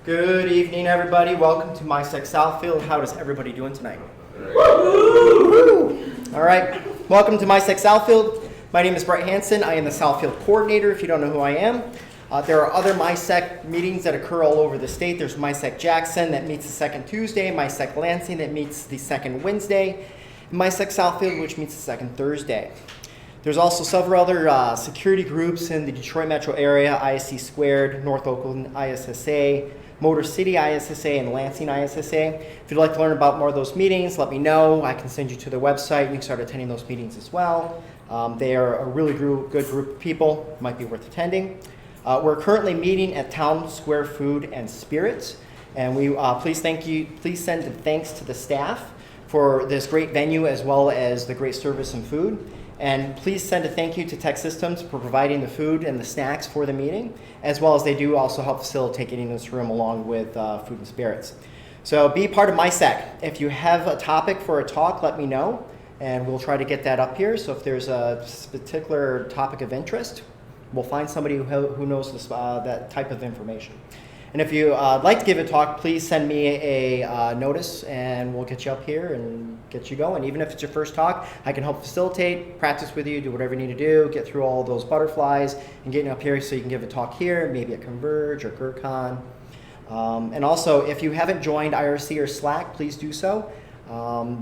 Good evening, everybody. Welcome to MySec Southfield. How is everybody doing tonight? Woo! All right. Welcome to MySec Southfield. My name is Brett Hansen. I am the Southfield coordinator, if you don't know who I am. There are other MySec meetings that occur all over the state. There's MySec Jackson that meets the second Tuesday, MySec Lansing that meets the second Wednesday, and MySec Southfield, which meets the second Thursday. There's also several other security groups in the Detroit metro area: ISC Squared, North Oakland ISSA, Motor City ISSA, and Lansing ISSA. If you'd like to learn about more of those meetings, let me know. I can send you to their website. You can start attending those meetings as well. They are a really good group of people. Might be worth attending. We're currently meeting at Town Square Food and Spirits, and we please send thanks to the staff for this great venue as well as the great service and food. And please send a thank you to Tech Systems for providing the food and the snacks for the meeting, as well as they do also help facilitate getting this room along with food and spirits. So be part of MySec. If you have a topic for a talk, let me know, and we'll try to get that up here. So if there's a particular topic of interest, we'll find somebody who knows this, that type of information. And if you'd like to give a talk, please send me a notice, and we'll get you up here and get you going. Even if it's your first talk, I can help facilitate, practice with you, do whatever you need to do, get through all those butterflies, and get you up here so you can give a talk here, maybe at Converge or GERCON. And also, if you haven't joined IRC or Slack, please do so.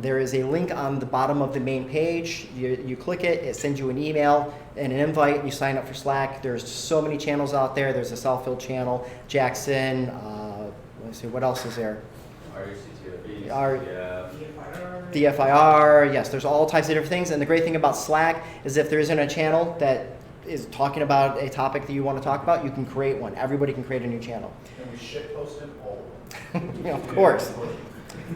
There is a link on the bottom of the main page. You click it, it sends you an email and an invite, and you sign up for Slack. There's so many channels out there. There's a Southfield channel, Jackson, let's see, what else is there? DFIR, yes, there's all types of different things. And the great thing about Slack is if there isn't a channel that is talking about a topic that you want to talk about, you can create one. Everybody can create a new channel. And we shitpost them all. Yeah, of course.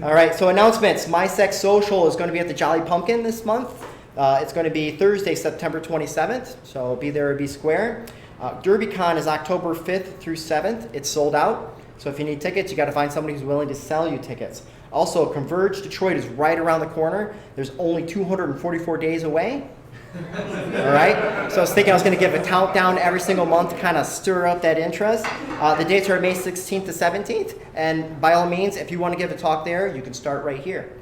All right, so announcements. MySec Social is going to be at the Jolly Pumpkin this month. It's going to be Thursday, September 27th, so be there or be square. DerbyCon is October 5th through 7th. It's sold out, so if you need tickets, you got to find somebody who's willing to sell you tickets. Also, Converge Detroit is right around the corner. There's only 244 days away. All right, so I was thinking I was going to give a countdown every single month to kind of stir up that interest. The dates are May 16th to 17th, and by all means, if you want to give a talk there, you can start right here.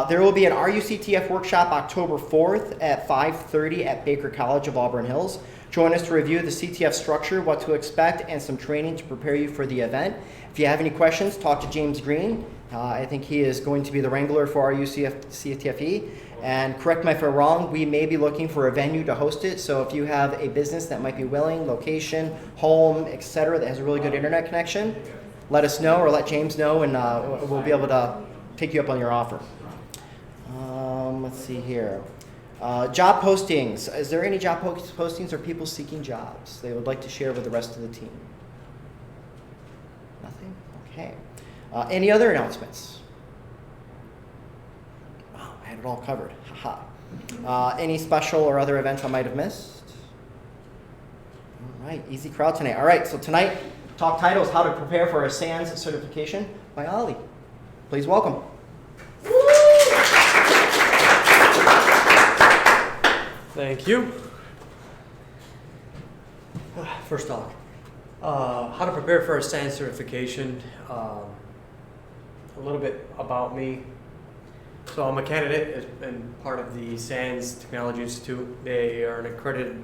There will be an RUCTF workshop October 4th at 5:30 at Baker College of Auburn Hills. Join us to review the CTF structure, what to expect, and some training to prepare you for the event. If you have any questions, talk to James Green. I think he is going to be the wrangler for RUCTFE. And correct me if I'm wrong, we may be looking for a venue to host it. So if you have a business that might be willing, location, home, etc., that has a really good internet connection, let us know or let James know, and we'll be able to take you up on your offer. Let's see here. Job postings. Is there any job postings or people seeking jobs they would like to share with the rest of the team? Nothing? Okay. Any other announcements? Wow, I had it all covered. Haha. Any special or other events I might have missed? All right, easy crowd tonight. All right, so tonight, talk title is How to Prepare for a SANS Certification by Ollie. Please welcome. Thank you. First talk. How to prepare for a SANS certification. A little bit about me. So I'm a candidate and part of the SANS Technology Institute. They are an accredited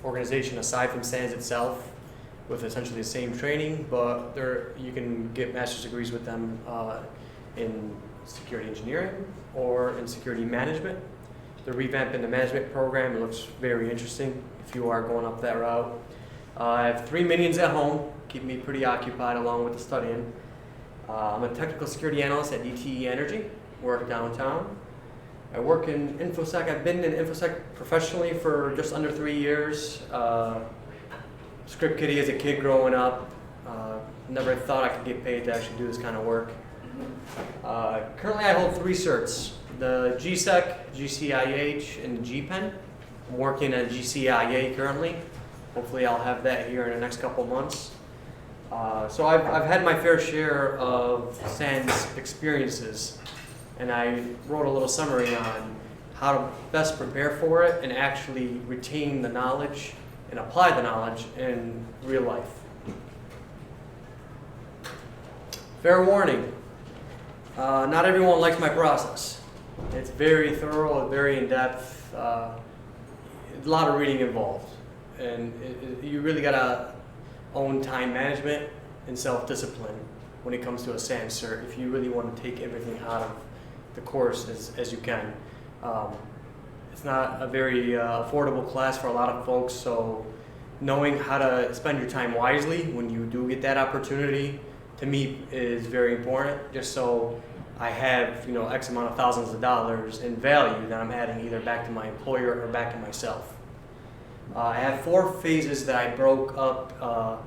organization aside from SANS itself, with essentially the same training, but you can get master's degrees with them in security engineering or in security management. They're revamping the management program. It looks very interesting if you are going up that route. I have 3 minions at home, keep me pretty occupied along with the studying. I'm a technical security analyst at DTE Energy, work downtown. I work in InfoSec. I've been in InfoSec professionally for just under 3 years. Script kiddie as a kid growing up. Never thought I could get paid to actually do this kind of work. Currently I hold 3 certs. The GSEC, GCIH, and the GPEN. I'm working at GCIA currently. Hopefully I'll have that here in the next couple months. So I've had my fair share of SANS experiences, and I wrote a little summary on how to best prepare for it and actually retain the knowledge and apply the knowledge in real life. Fair warning, not everyone likes my process. It's very thorough, very in-depth, a lot of reading involved. And you really gotta own time management and self-discipline when it comes to a SANS cert if you really want to take everything out of the course as you can. It's not a very affordable class for a lot of folks, so knowing how to spend your time wisely when you do get that opportunity to me is very important, just so I have X amount of thousands of dollars in value that I'm adding either back to my employer or back to myself. I have 4 phases that I broke up.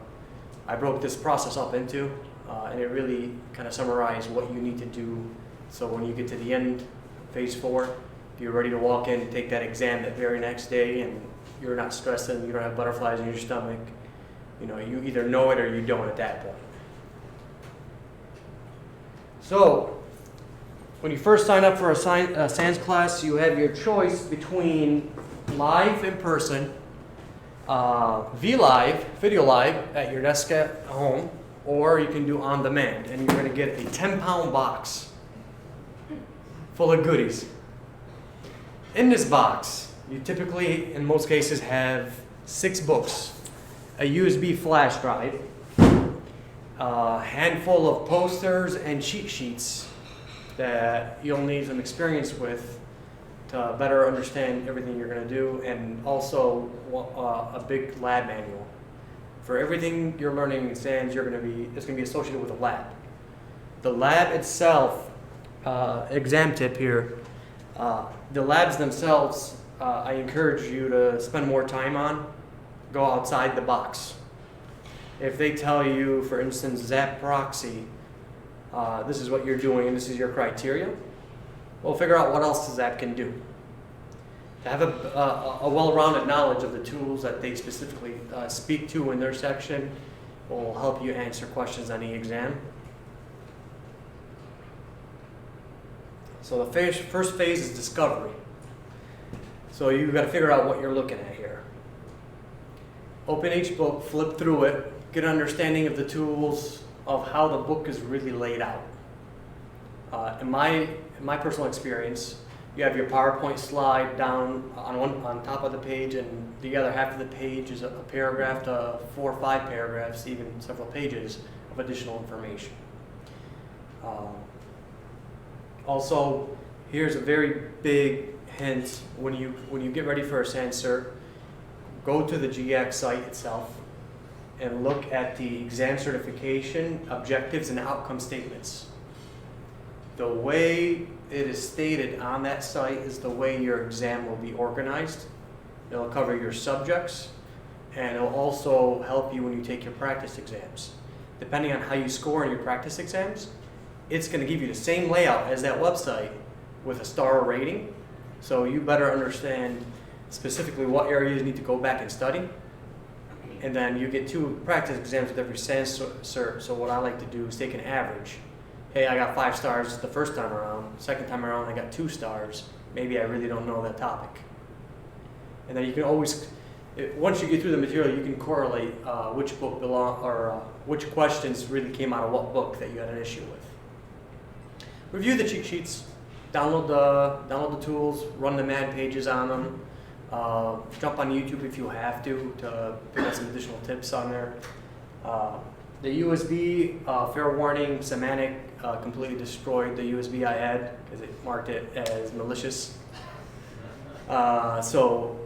I broke this process up into, and it really kind of summarized what you need to do. So when you get to the end, phase 4, you're ready to walk in and take that exam that very next day, and you're not stressed and you don't have butterflies in your stomach. You either know it or you don't at that point. So when you first sign up for a SANS class, you have your choice between live in person, video live at your desk at home, or you can do on demand, and you're going to get a 10-pound box full of goodies. In this box, you typically, in most cases, have 6 books, a USB flash drive, a handful of posters and cheat sheets that you'll need some experience with to better understand everything you're going to do, and also a big lab manual. For everything you're learning in SANS, it's going to be associated with a lab. The lab itself, exam tip here, the labs themselves, I encourage you to spend more time on, go outside the box. If they tell you, for instance, ZAP proxy, this is what you're doing and this is your criteria, well, figure out what else ZAP can do. To have a well-rounded knowledge of the tools that they specifically speak to in their section will help you answer questions on the exam. So the first phase is discovery. So you've got to figure out what you're looking at here. Open each book, flip through it, get an understanding of the tools, of how the book is really laid out. In my personal experience, you have your PowerPoint slide down on top of the page, and the other half of the page is a paragraph to 4 or 5 paragraphs, even several pages of additional information. Also, here's a very big hint: when you get ready for a SANS cert, go to the GX site itself and look at the exam certification objectives and outcome statements. The way it is stated on that site is the way your exam will be organized. It'll cover your subjects, and it'll also help you when you take your practice exams. Depending on how you score in your practice exams, it's going to give you the same layout as that website with a star rating. So you better understand specifically what areas you need to go back and study. And then you get 2 practice exams with every SANS cert. So what I like to do is take an average. Hey, I got 5 stars the first time around. Second time around, I got 2 stars. Maybe I really don't know that topic. And then you can always, once you get through the material, you can correlate which book which questions really came out of what book that you had an issue with. Review the cheat sheets, download the tools, run the MAD pages on them. Jump on YouTube if you have to pick up some additional tips on there. The USB, fair warning, semantic, completely destroyed the USB I had because it marked it as malicious. So,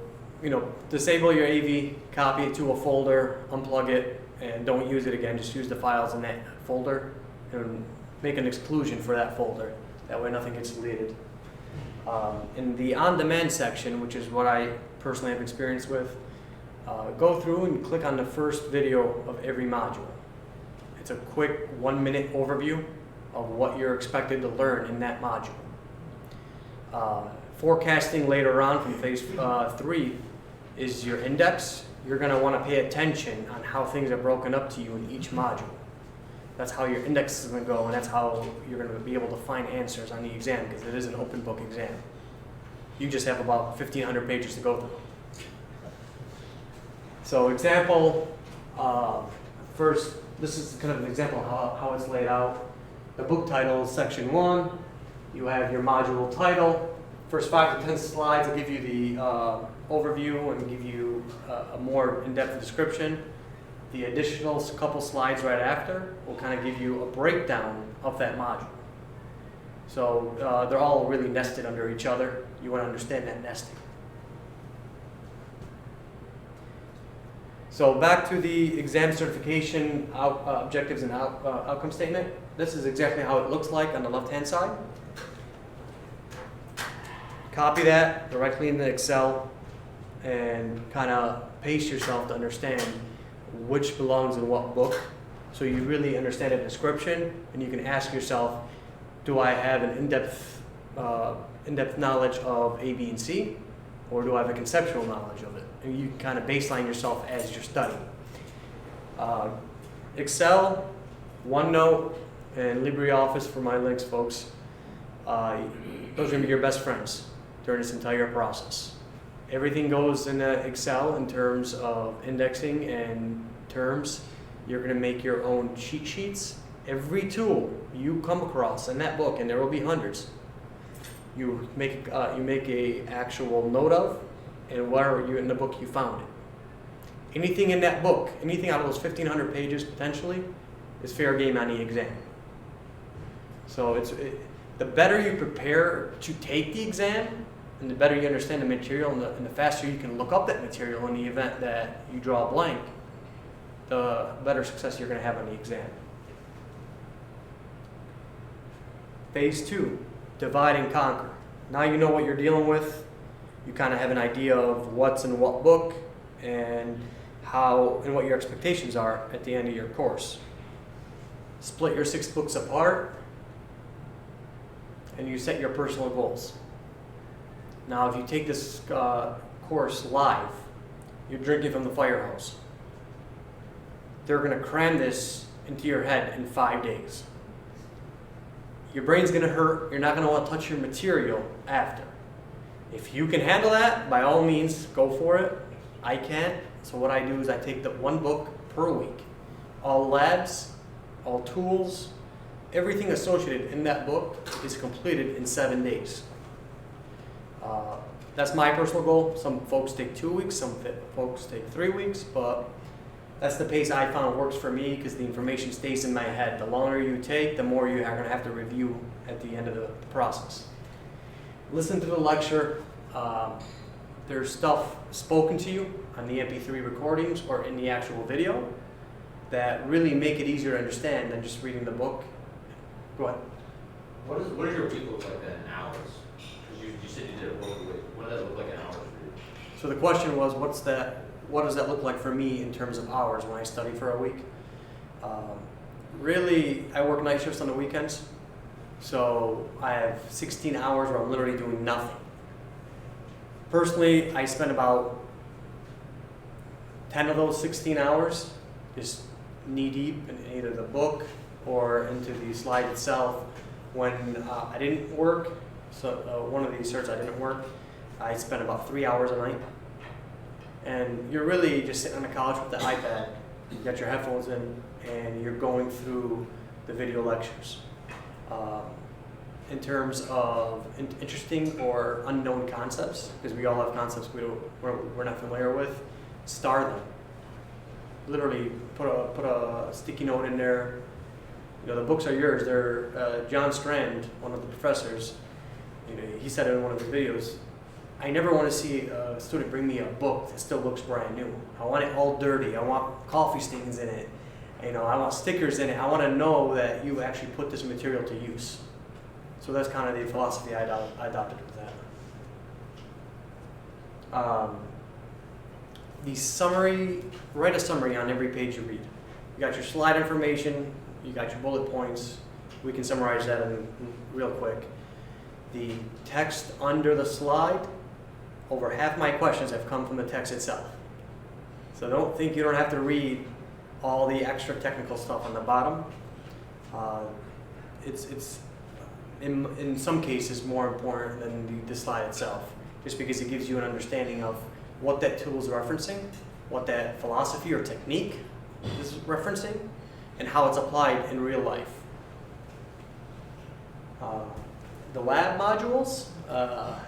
disable your AV, copy it to a folder, unplug it, and don't use it again. Just use the files in that folder and make an exclusion for that folder. That way nothing gets deleted. In the on-demand section, which is what I personally have experience with, go through and click on the first video of every module. It's a quick 1-minute overview of what you're expected to learn in that module. Forecasting later on from phase 3 is your index. You're going to want to pay attention on how things are broken up to you in each module. That's how your index is going to go, and that's how you're going to be able to find answers on the exam, because it is an open book exam. You just have about 1,500 pages to go through. So example, first, this is kind of an example of how it's laid out. the book title is section 1. You have your module title. First 5 to 10 slides will give you the overview and give you a more in-depth description. The additional couple slides right after will kind of give you a breakdown of that module. So they're all really nested under each other. You want to understand that nesting. So back to the exam certification objectives and outcome statement. This is exactly how it looks like on the left-hand side. Copy that directly into Excel and kind of pace yourself to understand which belongs in what book. So you really understand the description, and you can ask yourself, do I have an in-depth knowledge of A, B, and C? Or do I have a conceptual knowledge of it? And you can kind of baseline yourself as you're studying. Excel, OneNote, and LibreOffice for my links, folks. Those are going to be your best friends during this entire process. Everything goes in Excel in terms of indexing and terms. You're going to make your own cheat sheets. Every tool you come across in that book, and there will be hundreds, you make a actual note of, and where you in the book you found it. Anything in that book, anything out of those 1,500 pages potentially, is fair game on the exam. So the better you prepare to take the exam, and the better you understand the material, and the faster you can look up that material in the event that you draw a blank, the better success you're going to have on the exam. Phase 2. Divide and conquer. Now you know what you're dealing with. You kind of have an idea of what's in what book and how and what your expectations are at the end of your course. Split your 6 books apart and you set your personal goals. Now if you take this course live, you're drinking from the fire hose. They're going to cram this into your head in 5 days. Your brain's going to hurt. You're not going to want to touch your material after. If you can handle that, by all means, go for it. I can't. So what I do is I take the 1 book per week. All labs, all tools, everything associated in that book is completed in 7 days. That's my personal goal. Some folks take 2 weeks, some folks take 3 weeks, but that's the pace I found works for me because the information stays in my head. The longer you take, the more you are going to have to review at the end of the process. Listen to the lecture. There's stuff spoken to you on the MP3 recordings or in the actual video that really make it easier to understand than just reading the book. Go ahead. What does your week look like then in hours? Because you said you did a book a week. What does that look like in hours for you? So the question was, what does that look like for me in terms of hours when I study for a week? Really, I work night shifts on the weekends. So I have 16 hours where I'm literally doing nothing. Personally, I spend about 10 of those 16 hours just knee deep in either the book or into the slide itself. When I didn't work, so one of these certs I didn't work, I spent about 3 hours a night. And you're really just sitting on the couch with the iPad, you got your headphones in, and you're going through the video lectures. In terms of interesting or unknown concepts, because we all have concepts we're not familiar with, star them. Literally put a sticky note in there. You know, the books are yours. They're John Strand, one of the professors, you know, he said in one of his videos, I never want to see a student bring me a book that still looks brand new. I want it all dirty. I want coffee stains in it. You know, I want stickers in it. I want to know that you actually put this material to use. So that's kind of the philosophy I adopted with that. The summary, write a summary on every page you read. You got your slide information, you got your bullet points. We can summarize that in real quick. The text under the slide, over half my questions have come from the text itself. So don't think you don't have to read all the extra technical stuff on the bottom. It's in some cases more important than the slide itself, just because it gives you an understanding of what that tool is referencing, what that philosophy or technique is referencing, and how it's applied in real life. The lab modules, I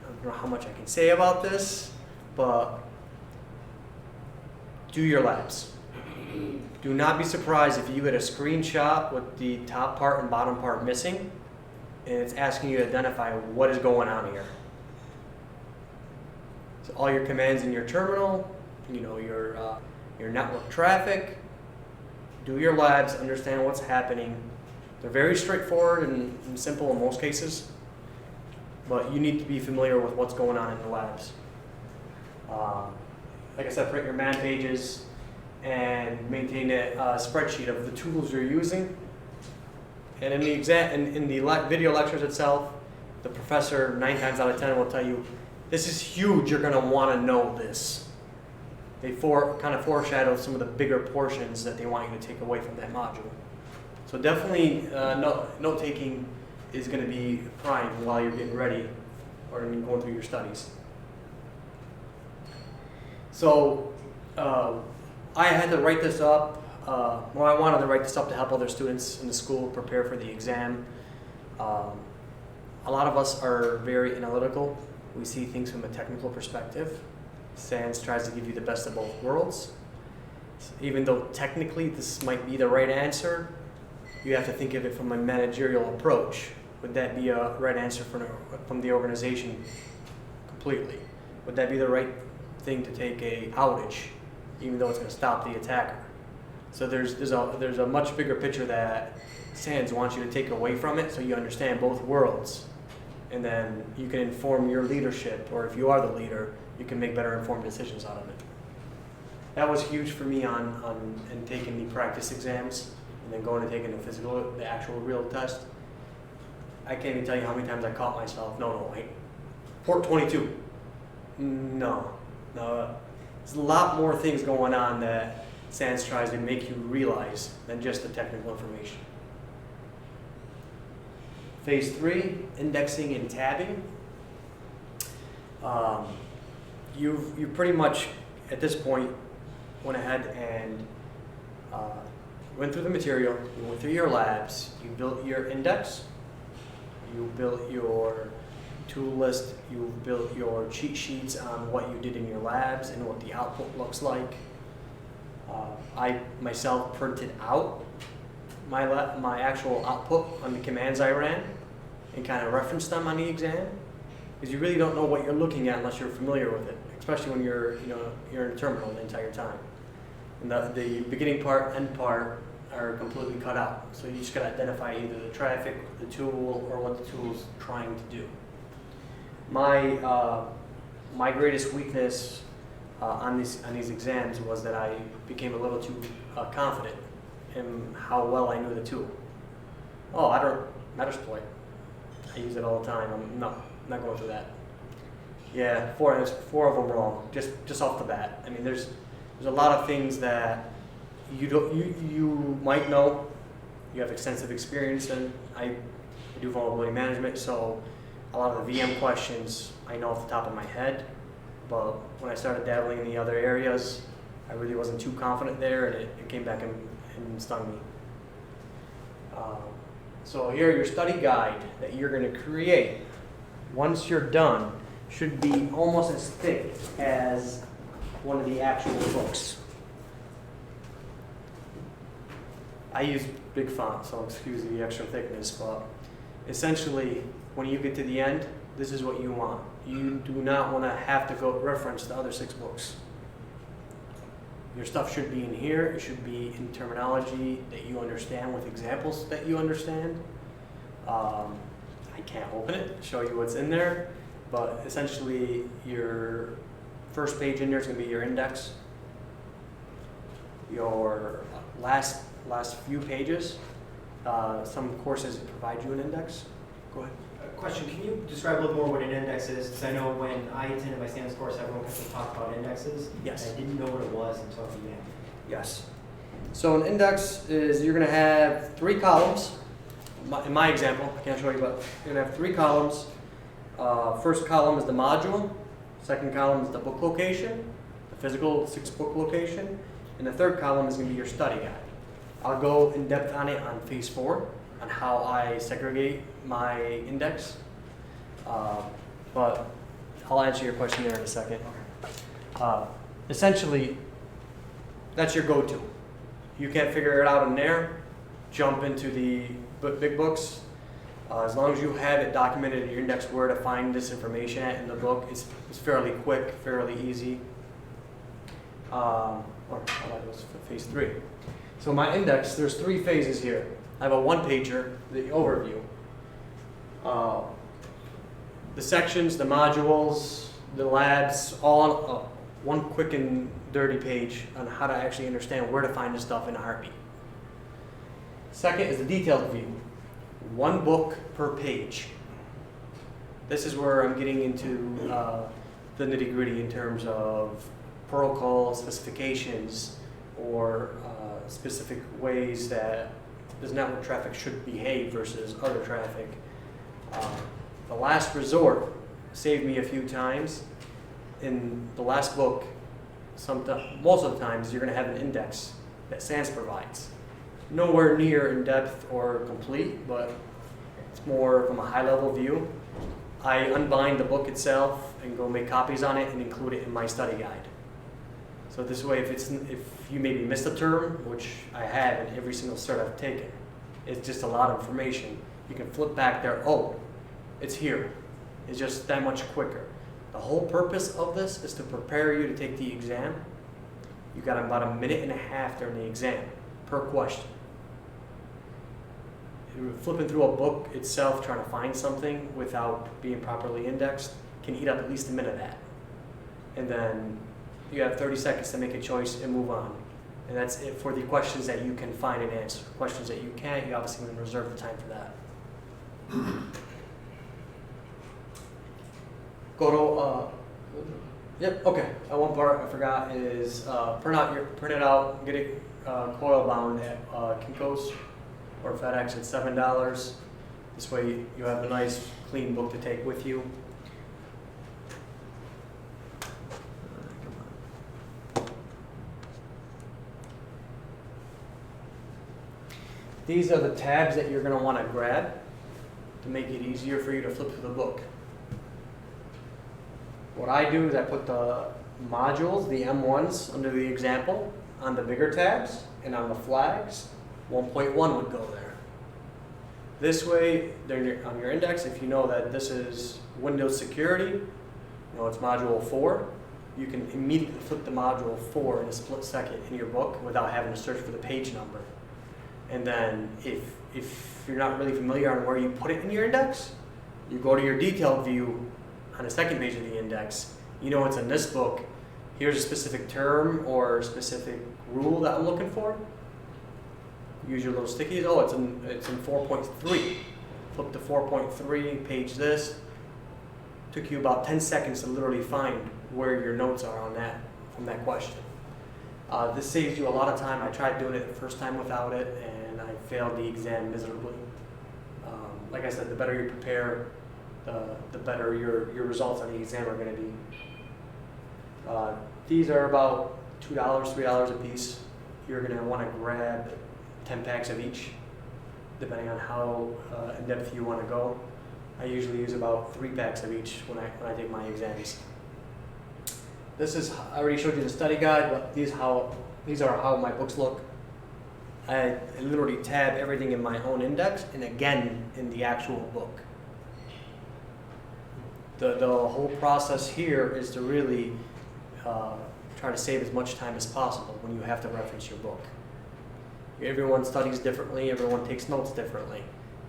don't know how much I can say about this, but do your labs. Do not be surprised if you get a screenshot with the top part and bottom part missing, and it's asking you to identify what is going on here. So all your commands in your terminal, your network traffic, do your labs, understand what's happening. They're very straightforward and simple in most cases, but you need to be familiar with what's going on in the labs. Like I said, print your man pages and maintain a spreadsheet of the tools you're using. And in the video lectures itself, the professor 9 times out of 10 will tell you, this is huge, you're going to want to know this. They kind of foreshadow some of the bigger portions that they want you to take away from that module. So definitely note-taking is going to be prime while you're getting ready or going through your studies. So I had to write this up, I wanted to write this up to help other students in the school prepare for the exam. A lot of us are very analytical. We see things from a technical perspective. SANS tries to give you the best of both worlds. Even though technically this might be the right answer, you have to think of it from a managerial approach. Would that be a right answer from the organization completely? Would that be the right thing to take a outage, even though it's going to stop the attacker? So there's a much bigger picture that SANS wants you to take away from it, so you understand both worlds, and then you can inform your leadership, or if you are the leader, you can make better informed decisions out of it. That was huge for me on taking the practice exams and then going and taking the actual real test. I can't even tell you how many times I caught myself, no, wait, port 22. No. There's a lot more things going on that SANS tries to make you realize than just the technical information. Phase 3, indexing and tabbing. You pretty much, at this point, went ahead and went through the material, you went through your labs, you built your index, you built your tool list, you built your cheat sheets on what you did in your labs and what the output looks like. I myself printed out my actual output on the commands I ran and kind of referenced them on the exam, because you really don't know what you're looking at unless you're familiar with it, especially when you're in a terminal the entire time. And the beginning part, end part are completely cut out. So you just got to identify either the traffic, the tool, or what the tool's trying to do. My greatest weakness on these exams was that I became a little too confident in how well I knew the tool. Oh, Metasploit. I use it all the time. I'm not going through that. Yeah, four of them wrong, just off the bat. I mean, there's a lot of things that you might know. You have extensive experience in. I do vulnerability management, so a lot of the VM questions I know off the top of my head. But when I started dabbling in the other areas, I really wasn't too confident there, and it came back and stung me. So here, your study guide that you're going to create, once you're done, should be almost as thick as one of the actual books. I use big font, so excuse the extra thickness, but essentially, when you get to the end, this is what you want. You do not want to have to go reference the other 6 books. Your stuff should be in here. It should be in terminology that you understand with examples that you understand. I can't open it, show you what's in there, but essentially your first page in there is going to be your index. Your last few pages, some courses provide you an index. Go ahead. Question, can you describe a little more what an index is? Because I know when I attended my SANS course, everyone kept to talk about indexes. Yes. And I didn't know what it was until the end. Yes. So an index is, you're going to have 3 columns. In my example, I can't show you, but you're going to have 3 columns. First column is the module. Second column is the book location, the physical 6-book location. And the third column is going to be your study guide. I'll go in depth on it on phase 4. on how I segregate my index. But I'll answer your question there in a second. Essentially, that's your go-to. You can't figure it out in there, jump into the big books. As long as you have it documented in your index where to find this information at in the book, it's fairly quick, fairly easy. Or that was phase 3. So my index, there's 3 phases here. I have a one-pager, the overview. The sections, the modules, the labs, all on one quick and dirty page on how to actually understand where to find this stuff in a heartbeat. Second is the detailed view. 1 book per page. This is where I'm getting into the nitty-gritty in terms of protocol specifications or specific ways that this network traffic should behave versus other traffic. The last resort saved me a few times. In the last book, most of the times you're going to have an index that SANS provides. Nowhere near in depth or complete, but it's more from a high level view. I unbind the book itself and go make copies on it and include it in my study guide. So this way, if you maybe missed a term, which I have in every single cert I've taken, it's just a lot of information. You can flip back there, oh, it's here. It's just that much quicker. The whole purpose of this is to prepare you to take the exam. You got about 1.5 minutes during the exam per question. Flipping through a book itself, trying to find something without being properly indexed, can eat up at least 1 minute of that. And then you have 30 seconds to make a choice and move on. And that's it for the questions that you can find and answer. Questions that you can't, you obviously can reserve the time for that. Go to, yep, okay. One part I forgot is print it out, get it coil bound at Kinko's or FedEx at $7. This way you have a nice clean book to take with you. These are the tabs that you're going to want to grab to make it easier for you to flip through the book. What I do is I put the modules, the M1s, under the example on the bigger tabs, and on the flags, 1.1 would go there. This way, on your index, if you know that this is Windows Security, you know it's Module 4, you can immediately flip the Module 4 in a split second in your book without having to search for the page number. And then if you're not really familiar on where you put it in your index, you go to your detailed view on the second page of the index. You know it's in this book. Here's a specific term or specific rule that I'm looking for. Use your little stickies. Oh, it's in 4.3. Flip to 4.3, page this. Took you about 10 seconds to literally find where your notes are on that, from that question. This saves you a lot of time. I tried doing it the first time without it, and I failed the exam miserably. Like I said, the better you prepare, the better your results on the exam are going to be. These are about $2, $3 a piece. You're going to want to grab 10 packs of each, depending on how in depth you want to go. I usually use about 3 packs of each when I take my exams. This is, I already showed you the study guide, but these are how my books look. I literally tab everything in my own index and again in the actual book. The whole process here is to really try to save as much time as possible when you have to reference your book. Everyone studies differently, everyone takes notes differently,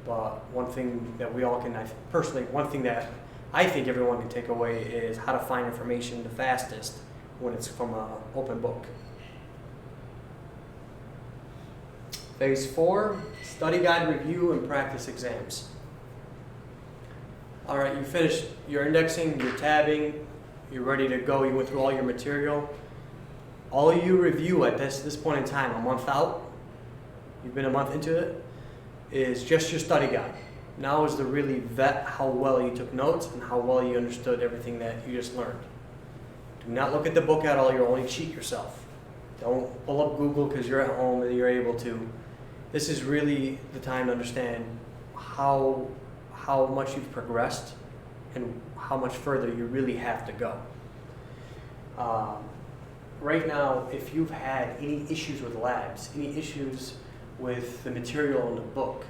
but one thing that we all can, one thing that I think everyone can take away is how to find information the fastest when it's from an open book. Phase 4, study guide review and practice exams. All right, you finished your indexing, your tabbing, you're ready to go, you went through all your material. All you review at this point in time, a month out, you've been a month into it, is just your study guide. Now is to really vet how well you took notes and how well you understood everything that you just learned. Do not look at the book at all, you'll only cheat yourself. Don't pull up Google because you're at home and you're able to. This is really the time to understand how much you've progressed and how much further you really have to go. Right now, if you've had any issues with labs, any issues with the material in the book,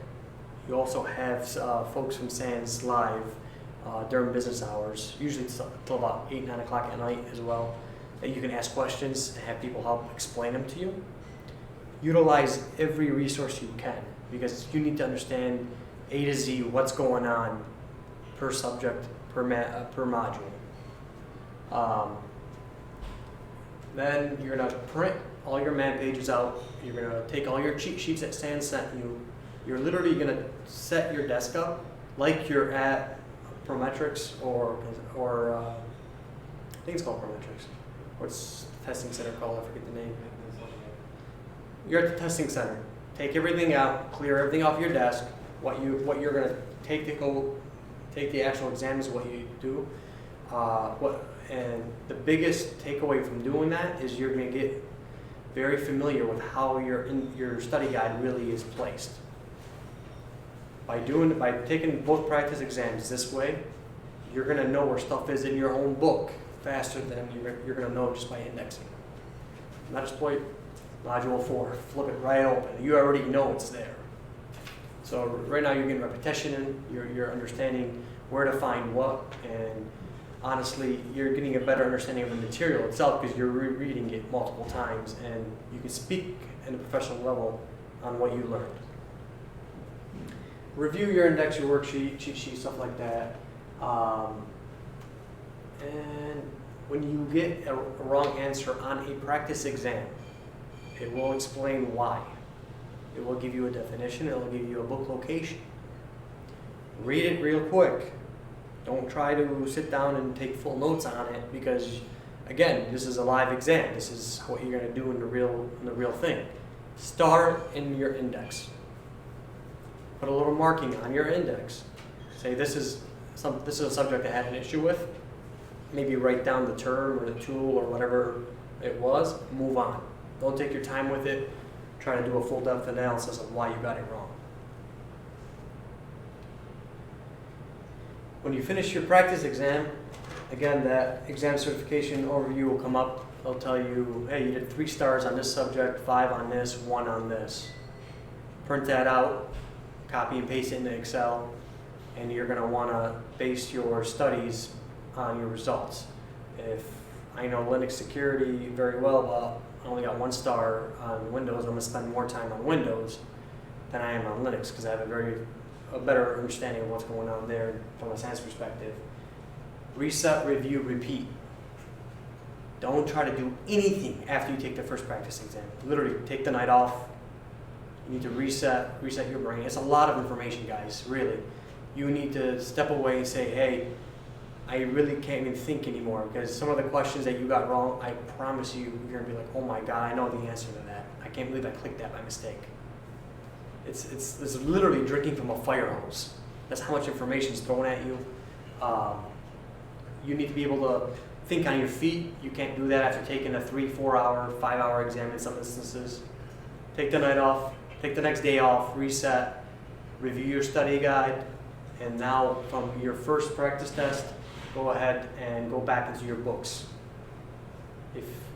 you also have folks from SANS live during business hours, usually till about 8, 9 o'clock at night as well, that you can ask questions and have people help explain them to you. Utilize every resource you can, because you need to understand A to Z what's going on per subject, per module. Then you're going to print all your man pages out. You're going to take all your cheat sheets that SANS sent you. You're literally going to set your desk up like you're at Prometrics or I think it's called Prometrics. What's the testing center called? I forget the name. You're at the testing center. Take everything out, clear everything off your desk. What you're going to take the actual exam is what you do. And the biggest takeaway from doing that is you're going to get very familiar with how your study guide really is placed. By taking both practice exams this way, you're going to know where stuff is in your own book faster than you're going to know just by indexing. Metasploit, Module 4, flip it right open. You already know it's there. So right now you're getting repetition in, you're understanding where to find what, and honestly, you're getting a better understanding of the material itself because you're rereading it multiple times, and you can speak at a professional level on what you learned. Review your index, your worksheet, cheat sheet, stuff like that. And when you get a wrong answer on a practice exam, it will explain why. It will give you a definition, it will give you a book location. Read it real quick. Don't try to sit down and take full notes on it because, again, this is a live exam. This is what you're going to do in the real thing. Start in your index. Put a little marking on your index. Say this is a subject I had an issue with. Maybe write down the term or the tool or whatever it was. Move on. Don't take your time with it. Try to do a full depth analysis of why you got it wrong. When you finish your practice exam, again, that exam certification overview will come up. They'll tell you, hey, you did 3 stars on this subject, 5 on this, 1 on this. Print that out, copy and paste it into Excel, and you're going to want to base your studies on your results. If I know Linux security very well, but I only got 1 star on Windows, I'm going to spend more time on Windows than I am on Linux because I have a better understanding of what's going on there from a science perspective. Reset, review, repeat. Don't try to do anything after you take the first practice exam. Literally, take the night off. You need to reset your brain. It's a lot of information, guys, really. You need to step away and say, hey, I really can't even think anymore because some of the questions that you got wrong, I promise you, you're going to be like, oh my God, I know the answer to that. I can't believe I clicked that by mistake. It's literally drinking from a fire hose. That's how much information is thrown at you. You need to be able to think on your feet. You can't do that after taking a 3, 4 hour, 5 hour exam in some instances. Take the night off, take the next day off, reset, review your study guide, and now from your first practice test, go ahead and go back into your books.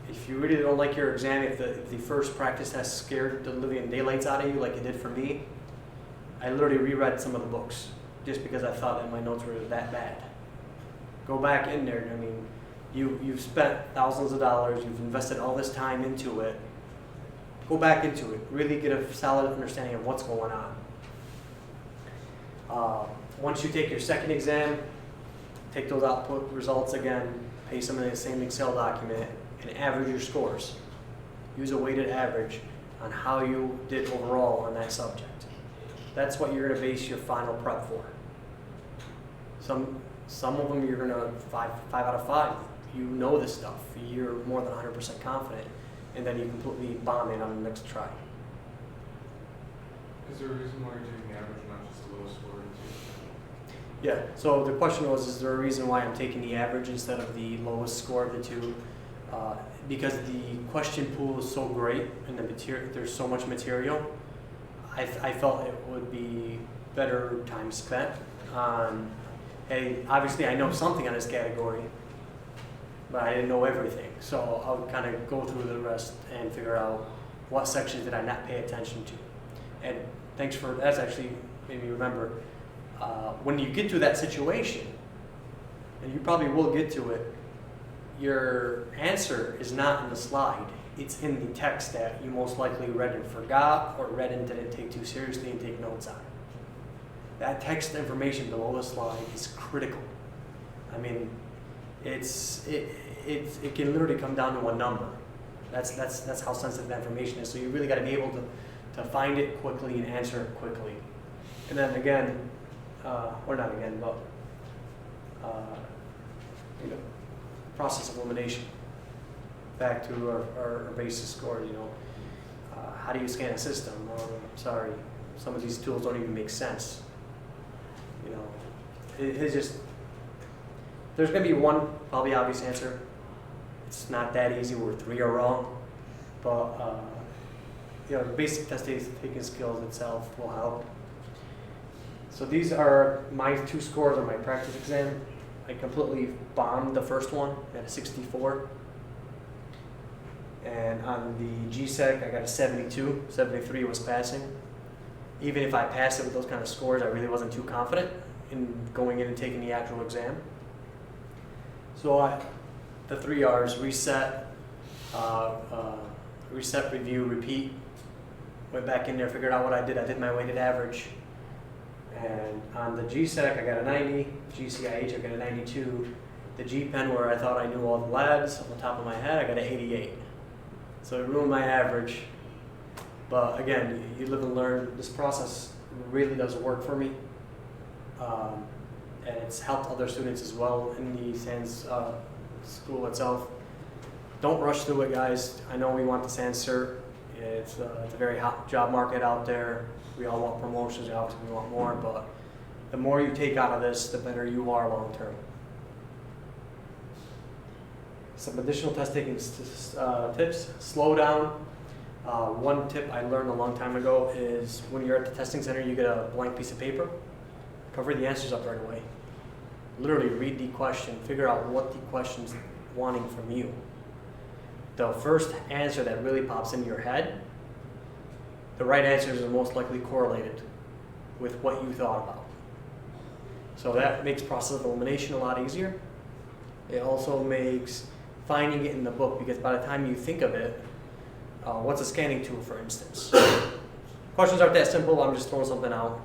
If you really don't like your exam, if the first practice test scared the living daylights out of you like it did for me, I literally reread some of the books just because I thought that my notes were that bad. Go back in there. I mean, you've spent thousands of dollars, you've invested all this time into it. Go back into it. Really get a solid understanding of what's going on. Once you take your second exam, take those output results again, paste them in the same Excel document, and average your scores. Use a weighted average on how you did overall on that subject. That's what you're going to base your final prep for. Some of them you're going to 5 out of 5. You know this stuff. You're more than 100% confident, and then you completely bomb it on the next try. Is there a reason why you're taking the average, not just the lowest score? Yeah, so the question was, is there a reason why I'm taking the average instead of the lowest score of the 2? Because the question pool is so great and there's so much material, I felt it would be better time spent on, hey, obviously I know something on this category, but I didn't know everything. So I would kind of go through the rest and figure out what sections did I not pay attention to. And that's actually made me remember, when you get to that situation, and you probably will get to it, your answer is not in the slide. It's in the text that you most likely read and forgot, or read and didn't take too seriously and take notes on. That text information below the slide is critical. I mean, it can literally come down to a number. That's how sensitive that information is. So you really got to be able to find it quickly and answer it quickly. And then again, or not again, but process of elimination. Back to our basis scores, how do you scan a system? Sorry, some of these tools don't even make sense. It's just, there's going to be one probably obvious answer. It's not that easy where 3 are wrong, but the basic test taking skills itself will help. So these are my 2 scores on my practice exam. I completely bombed the first one at a 64. And on the GSEC, I got a 72. 73 was passing. Even if I passed it with those kind of scores, I really wasn't too confident in going in and taking the actual exam. So the 3 R's: reset, review, repeat. Went back in there, figured out what I did. I did my weighted average. And on the GSEC, I got a 90. GCIH, I got a 92. The GPEN, where I thought I knew all the labs off the top of my head, I got an 88. So it ruined my average. But again, you live and learn. This process really does work for me. And it's helped other students as well in the SANS school itself. Don't rush through it, guys. I know we want the SANS cert. It's a very hot job market out there. We all want promotions, obviously we want more, but the more you take out of this, the better you are long term. Some additional test taking tips: slow down. One tip I learned a long time ago is when you're at the testing center, you get a blank piece of paper, cover the answers up right away. Literally read the question, figure out what the question's wanting from you. The first answer that really pops into your head, the right answers are most likely correlated with what you thought about. So that makes process of elimination a lot easier. It also makes finding it in the book, because by the time you think of it, what's a scanning tool, for instance? Questions aren't that simple. I'm just throwing something out.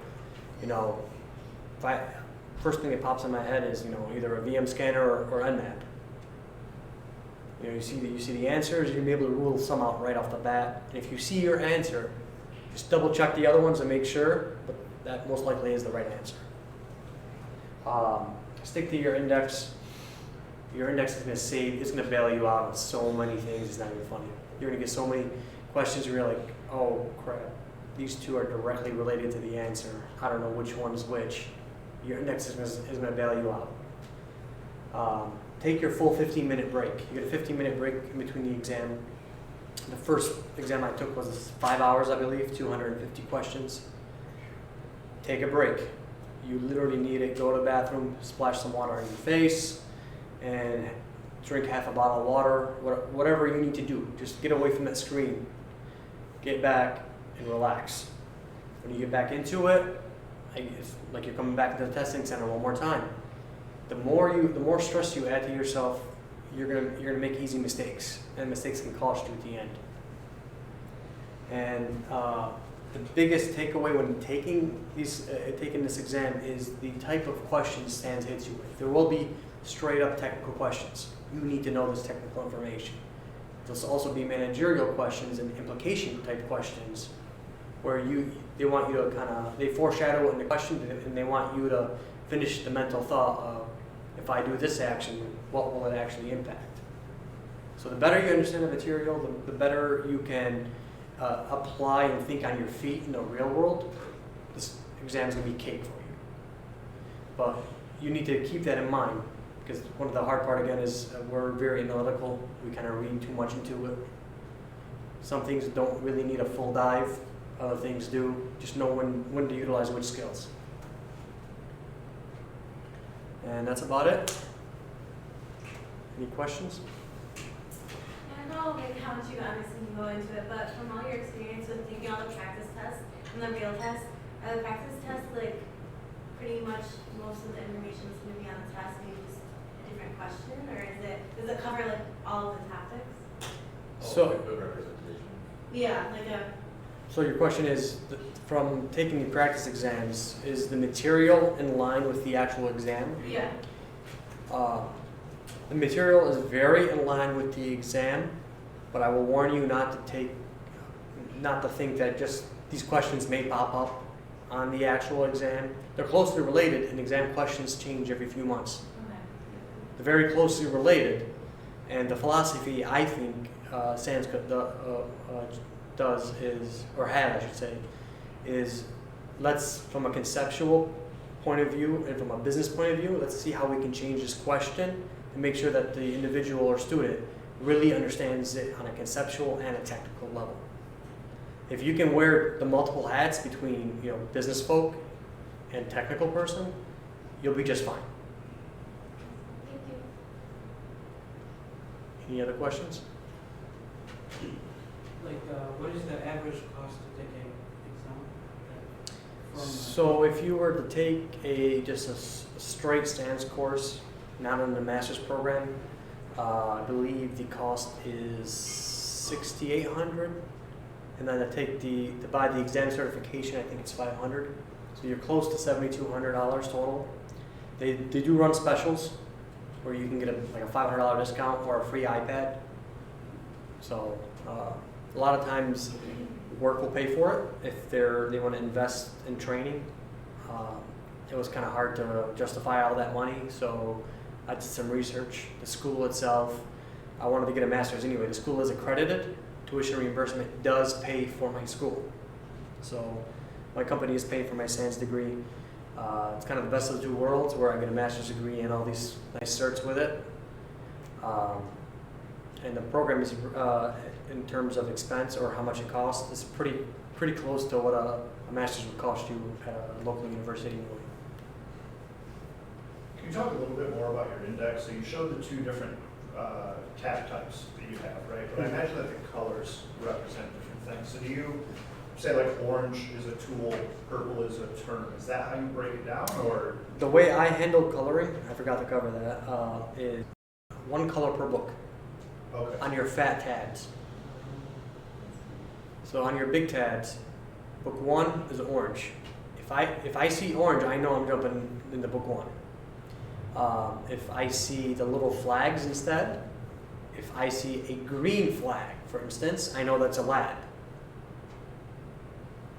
First thing that pops in my head is either a VM scanner or Nmap. You see the answers. You're gonna be able to rule some out right off the bat. And if you see your answer, just double check the other ones and make sure, but that most likely is the right answer. Stick to your index. Your index is it's gonna bail you out on so many things. It's not even funny. You're gonna get so many questions where you're like, oh crap, these 2 are directly related to the answer. I don't know which one is which. Your index is gonna bail you out. Take your full 15-minute break. You get a 15-minute break in between the exam. The first exam I took was 5 hours, I believe, 250 questions. Take a break. You literally need it. Go to the bathroom, splash some water on your face, and drink half a bottle of water, whatever you need to do. Just get away from that screen. Get back and relax. When you get back into it, it's like you're coming back to the testing center one more time. The more stress you add to yourself, you're gonna make easy mistakes, and mistakes can cost you at the end. And the biggest takeaway when taking this exam is the type of questions SANS hits you with. There will be straight up technical questions. You need to know this technical information. There'll also be managerial questions and implication type questions, where they want you to they foreshadow it in the question, and they want you to finish the mental thought of, if I do this action, what will it actually impact? So the better you understand the material, the better you can apply and think on your feet in the real world. This exam is going to be cake for you. But you need to keep that in mind, because one of the hard part again is we're very analytical. We kind of read too much into it. Some things don't really need a full dive. other things do. Just know when to utilize which skills. And that's about it. Any questions? I don't know like how much you obviously can go into it, but from all your experience with taking all the practice tests and the real tests, are the practice tests like pretty much most of the information is going to be on the test, maybe just a different question, or does it cover like all of the topics? So- Good representation. Yeah, like a So your question is, from taking the practice exams, is the material in line with the actual exam? yeah. The material is very in line with the exam, but I will warn you not to think that just these questions may pop up on the actual exam. They're closely related, and exam questions change every few months. Okay. They're very closely related, and the philosophy I think SANS does is, or had I should say, is let's, from a conceptual point of view and from a business point of view, let's see how we can change this question and make sure that the individual or student really understands it on a conceptual and a technical level. If you can wear the multiple hats between, business folk and technical person, you'll be just fine. Thank you. Any other questions? Like, what is the average cost to take an exam? So if you were to take just a straight SANS course, not in the master's program, I believe the cost is $6,800, and then to buy the exam certification, I think it's $500. So you're close to $7,200 total. They do run specials where you can get a $500 discount or a free iPad. So a lot of times work will pay for it if they want to invest in training. It was kind of hard to justify all that money, so I did some research. The school itself, I wanted to get a master's anyway. The school is accredited. Tuition reimbursement does pay for my school. So my company is paying for my SANS degree. It's kind of the best of the two worlds, where I get a master's degree and all these nice certs with it. And the program is, in terms of expense or how much it costs, is pretty close to what a master's would cost you at a local university. Can you talk a little bit more about your index? So you showed the two different tab types that you have, right? But I imagine that the colors represent different things. So do you say like orange is a tool, purple is a term? Is that how you break it down, or? The way I handle coloring, I forgot to cover that, is one color per book Okay. on your fat tabs. So on your big tabs, book 1 is orange. If I see orange, I know I'm jumping into book 1. If I see the little flags instead, if I see a green flag, for instance, I know that's a lab.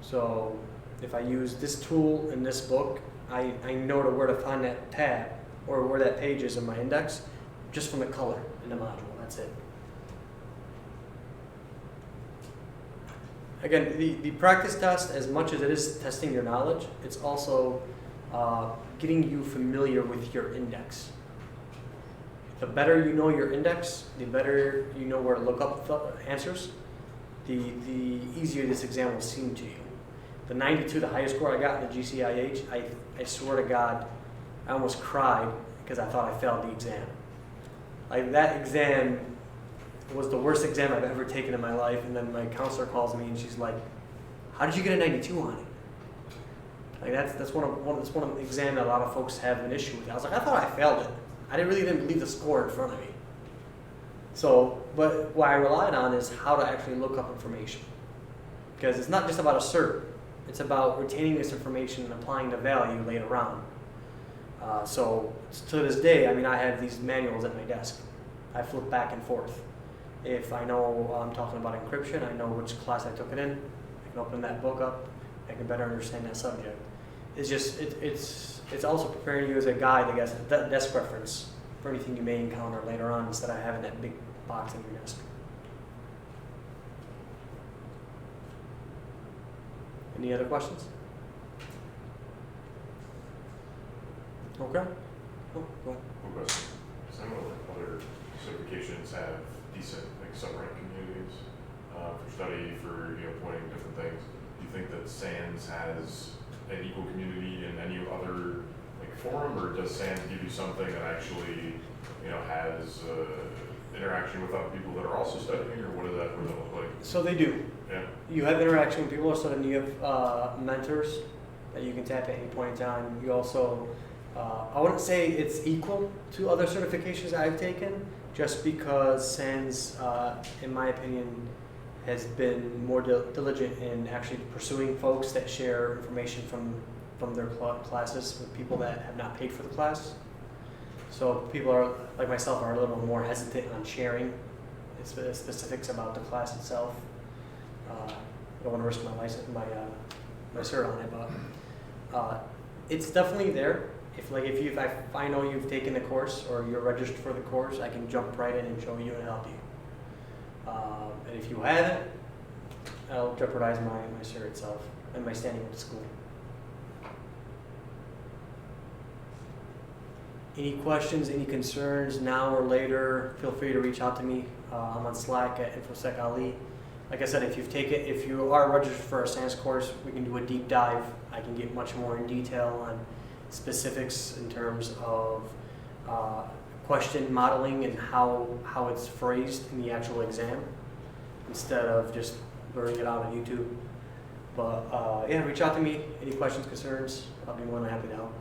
So if I use this tool in this book, I know where to find that tab or where that page is in my index just from the color in the module. That's it. Again, the practice test, as much as it is testing your knowledge, it's also getting you familiar with your index. The better you know your index, the better you know where to look up the answers, the easier this exam will seem to you. The 92, the highest score I got in the GCIH, I swear to God, I almost cried because I thought I failed the exam. Like, that exam was the worst exam I've ever taken in my life, and then my counselor calls me and she's like, "How did you get a 92 on it?" Like, that's one of the exam that a lot of folks have an issue with. I was like, I thought I failed it. I didn't believe the score in front of me. So, but what I relied on is how to actually look up information, because it's not just about a cert. It's about retaining this information and applying the value later on. So to this day, I mean, I have these manuals at my desk. I flip back and forth. If I know I'm talking about encryption, I know which class I took it in. I can open that book up. I can better understand that subject. It's just it's also preparing you as a guide, I guess, a desk reference for anything you may encounter later on, instead of having that big box in your desk. Any other questions? Okay. Oh, go ahead. One question. Some of the other certifications have decent, like, sub-rank communities for study, for, pointing different things. you think that SANS has an equal community in any other like forum, or does SANS give you something that actually, you know, has interaction with other people that are also studying, or what does that look like? So they do. Yeah. You have interaction with people, so then you have mentors that you can tap at any point in time. You also, I wouldn't say it's equal to other certifications that I've taken, just because SANS, in my opinion, has been more diligent in actually pursuing folks that share information from their classes with people that have not paid for the class. So people are, like myself, are a little more hesitant on sharing specifics about the class itself. I don't want to risk my license, my cert on it, but it's definitely there. If I know you've taken the course or you're registered for the course, I can jump right in and show you and help you. And if you haven't, I'll jeopardize my cert itself and my standing with the school. Any questions, any concerns now or later, feel free to reach out to me. I'm on Slack at InfoSecAli. Like I said, if you are registered for a SANS course, we can do a deep dive. I can get much more in detail on specifics in terms of question modeling and how it's phrased in the actual exam, instead of just blurring it out on YouTube. But yeah, reach out to me. Any questions, concerns, I'll be more than happy to help.